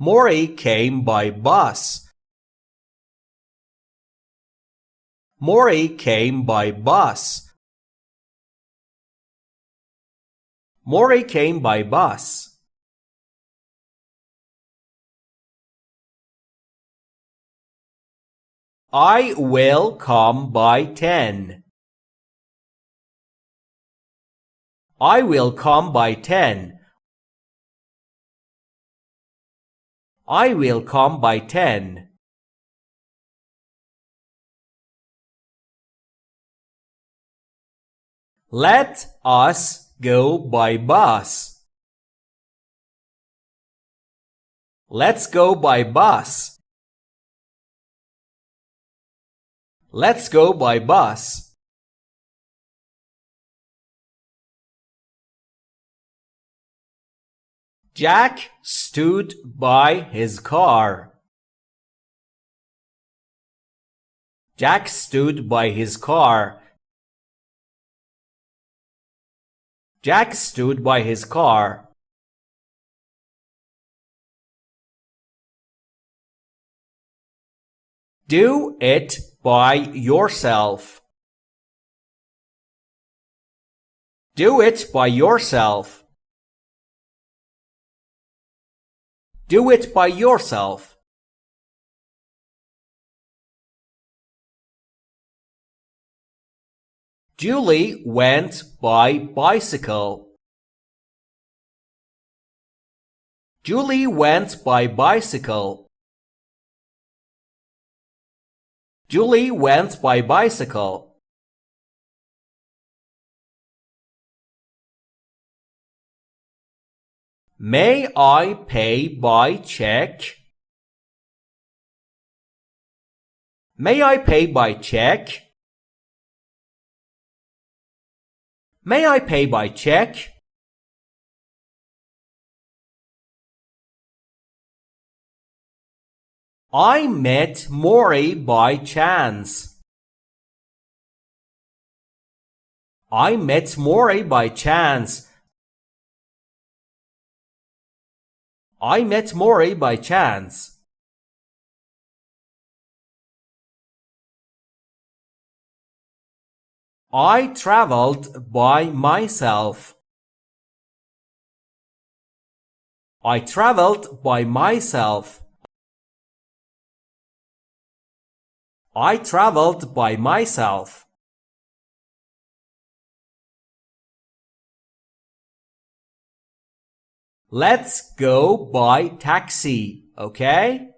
Mori came by bus. Mori came by bus. Mori came by bus. I will come by 10. I will come by 10. I will come by 10. Let us go by bus. Let's go by bus. Let's go by bus. Jack stood by his car. Jack stood by his car. Jack stood by his car. Do it by yourself. Do it by yourself. Do it by yourself. Julie went by bicycle. Julie went by bicycle. Julie went by bicycle. May I pay by check? May I pay by check? May I pay by check? I met Mori by chance. I met Mori by chance. I met Mori by chance. I traveled by myself. I traveled by myself. I traveled by myself. Let's go by taxi, okay?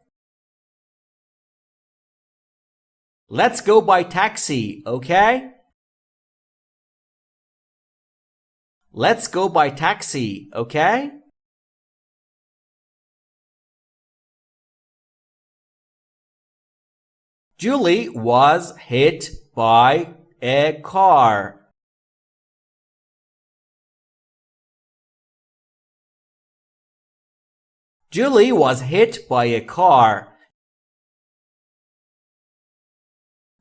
Let's go by taxi, okay? Let's go by taxi, okay? Julie was hit by a car. Julie was hit by a car.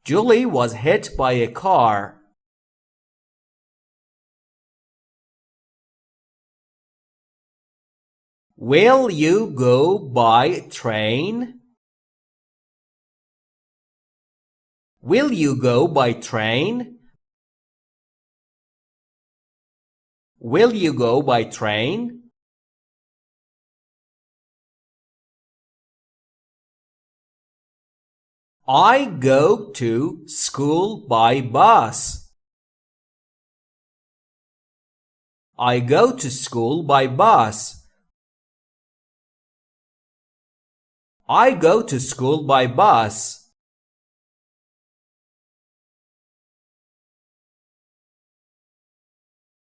Julie was hit by a car. Will you go by train? Will you go by train? Will you go by train? I go to school by bus. I go to school by bus. I go to school by bus.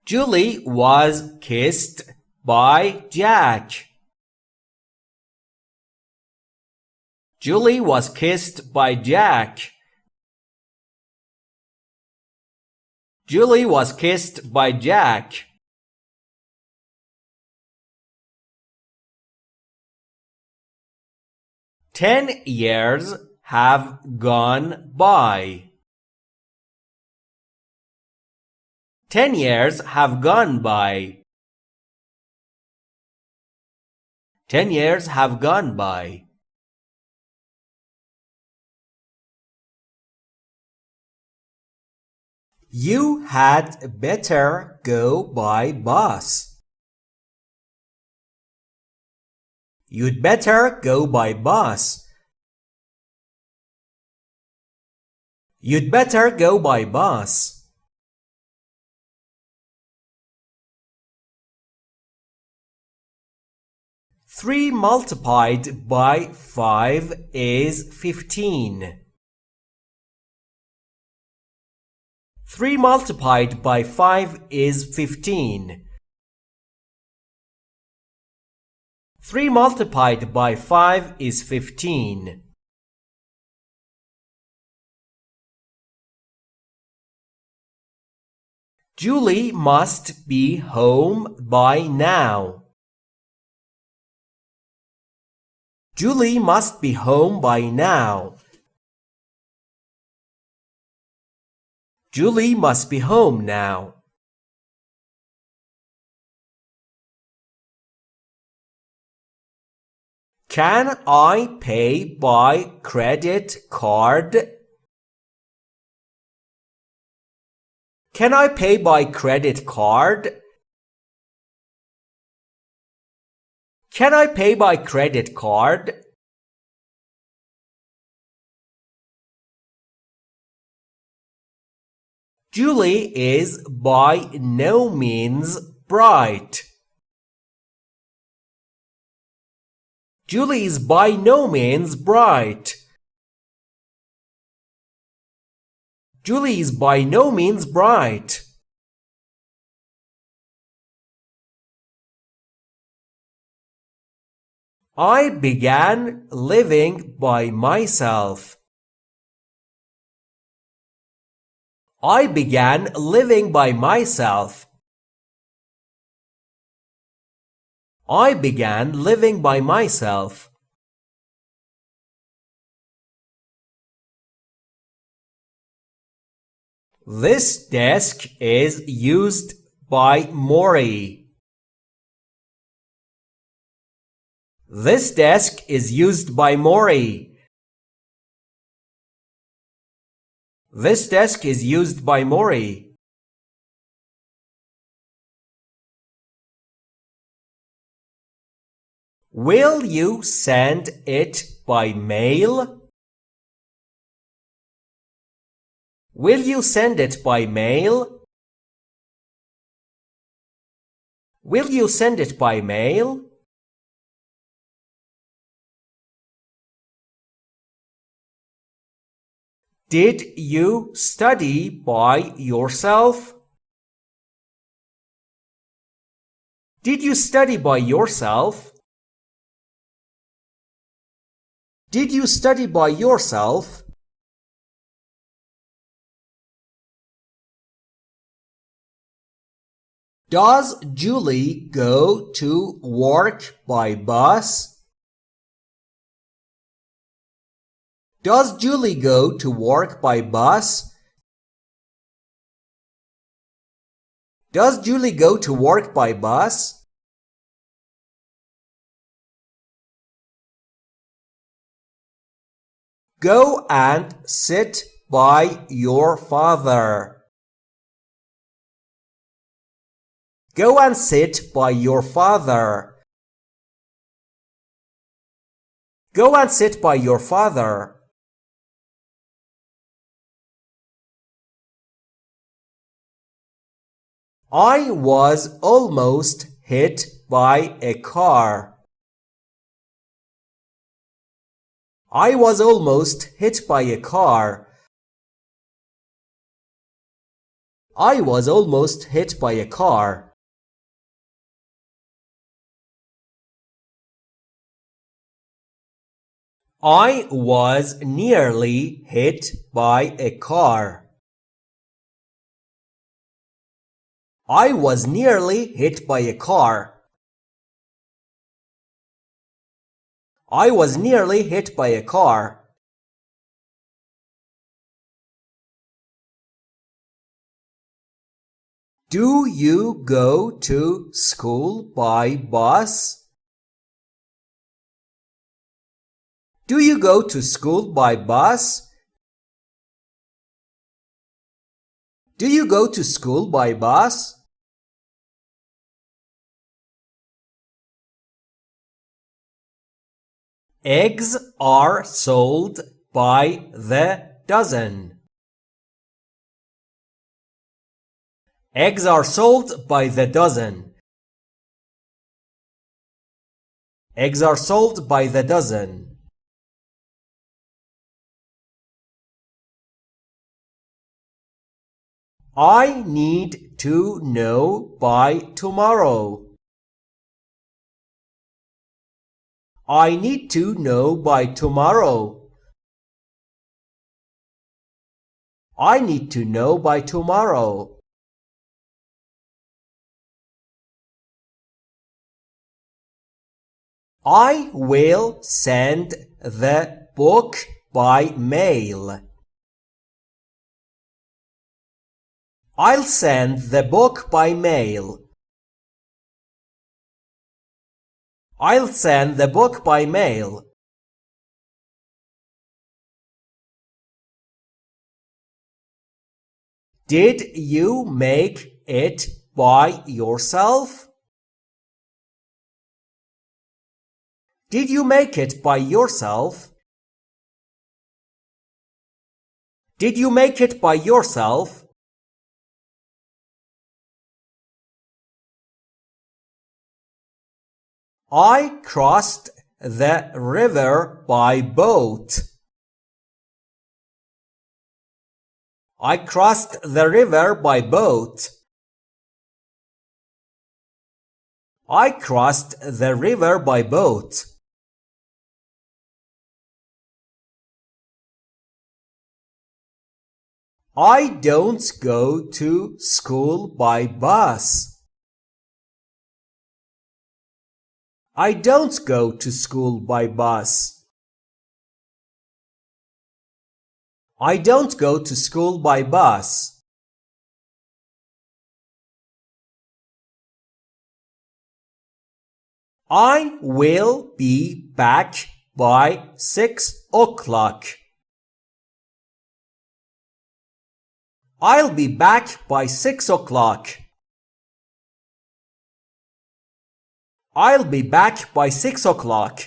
Julie was kissed by Jack. Julie was kissed by Jack. Julie was kissed by Jack. "10 years have gone by." 10 years have gone by. 10 years have gone by. You had better go by bus. You'd better go by bus. You'd better go by bus. 3 multiplied by 5 is 15. 3 multiplied by 5 is 15. 3 multiplied by 5 is 15. Julie must be home by now. Julie must be home by now. Julie must be home now. Can I pay by credit card? Can I pay by credit card? Can I pay by credit card? Julie is by no means bright. Julie is by no means bright. Julie is by no means bright. I began living by myself. I began living by myself. I began living by myself. This desk is used by Mori. This desk is used by Mori. This desk is used by Mori. Will you send it by mail? Will you send it by mail? Will you send it by mail? Did you study by yourself? Did you study by yourself? Did you study by yourself? Does Julie go to work by bus? Does Julie go to work by bus? Does Julie go to work by bus? Go and sit by your father. Go and sit by your father. Go and sit by your father. I was almost hit by a car. I was almost hit by a car. I was almost hit by a car. I was nearly hit by a car. I was nearly hit by a car. I was nearly hit by a car. Do you go to school by bus? Do you go to school by bus? Do you go to school by bus? Eggs are sold by the dozen. Eggs are sold by the dozen. Eggs are sold by the dozen. I need to know by tomorrow. I need to know by tomorrow. I need to know by tomorrow. I will send the book by mail. I'll send the book by mail. I'll send the book by mail. Did you make it by yourself? Did you make it by yourself? Did you make it by yourself? I crossed the river by boat. I crossed the river by boat. I crossed the river by boat. I don't go to school by bus. I don't go to school by bus. I don't go to school by bus. I will be back by 6 o'clock. I'll be back by 6 o'clock. I'll be back by 6 o'clock.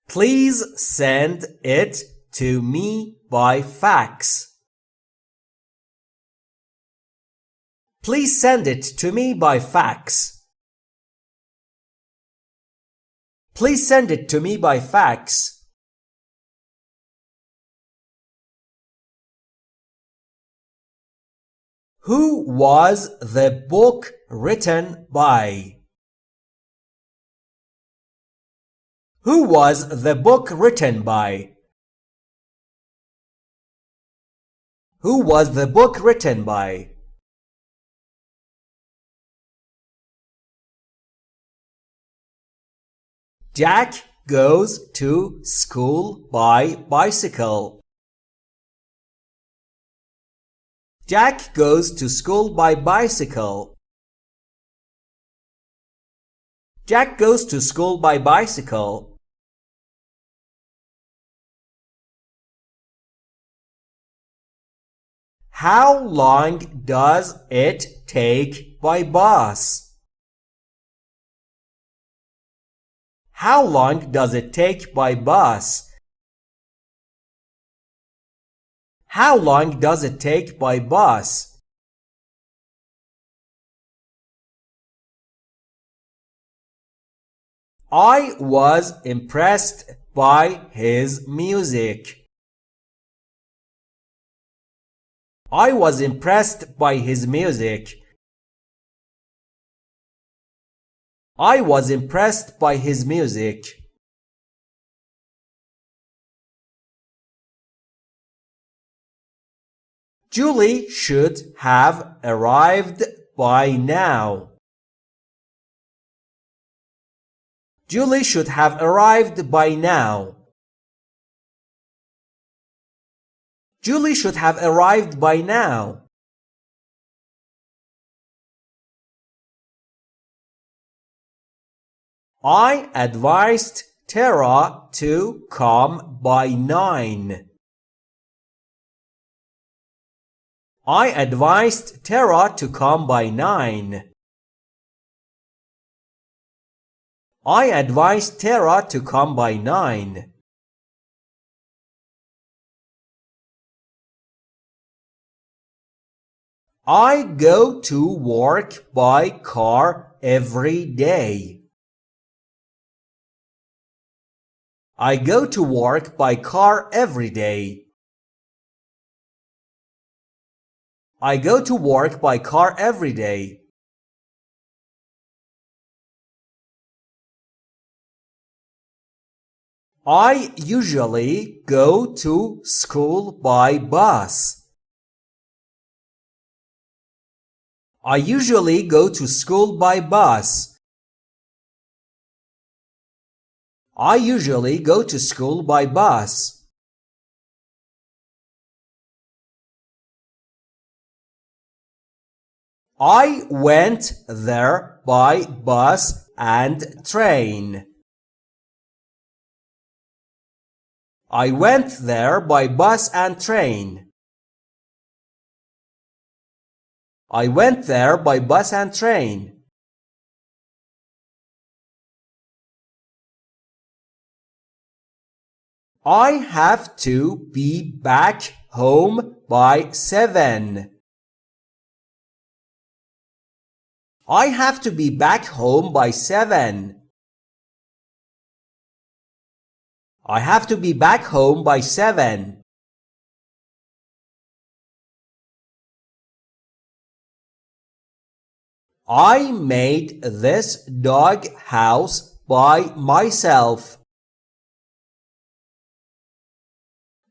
Please send it to me by fax. Please send it to me by fax. Please send it to me by fax. Who was the book written by? Who was the book written by? Who was the book written by? Jack goes to school by bicycle. Jack goes to school by bicycle. Jack goes to school by bicycle. How long does it take by bus? How long does it take by bus? How long does it take by bus? I was impressed by his music. I was impressed by his music. I was impressed by his music. Julie should have arrived by now. Julie should have arrived by now. Julie should have arrived by now. I advised Tara to come by 9. I advised Tara to come by 9. I advised Tara to come by 9. I go to work by car every day. I go to work by car every day. I go to work by car every day. I usually go to school by bus. I usually go to school by bus. I usually go to school by bus. I went there by bus and train. I went there by bus and train. I went there by bus and train. I have to be back home by 7. I have to be back home by 7. I have to be back home by 7. I made this dog house by myself.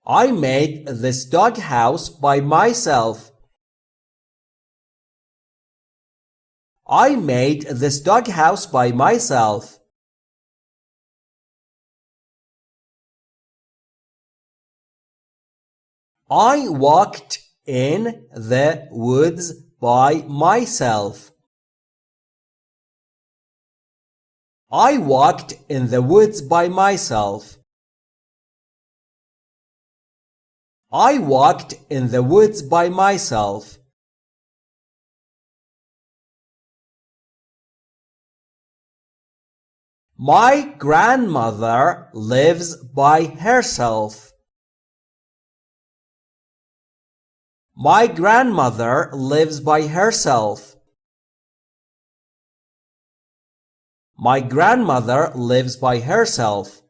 I made this dog house by myself. I made this dog house by myself. I walked in the woods by myself. I walked in the woods by myself. I walked in the woods by myself. My grandmother lives by herself. My grandmother lives by herself. My grandmother lives by herself.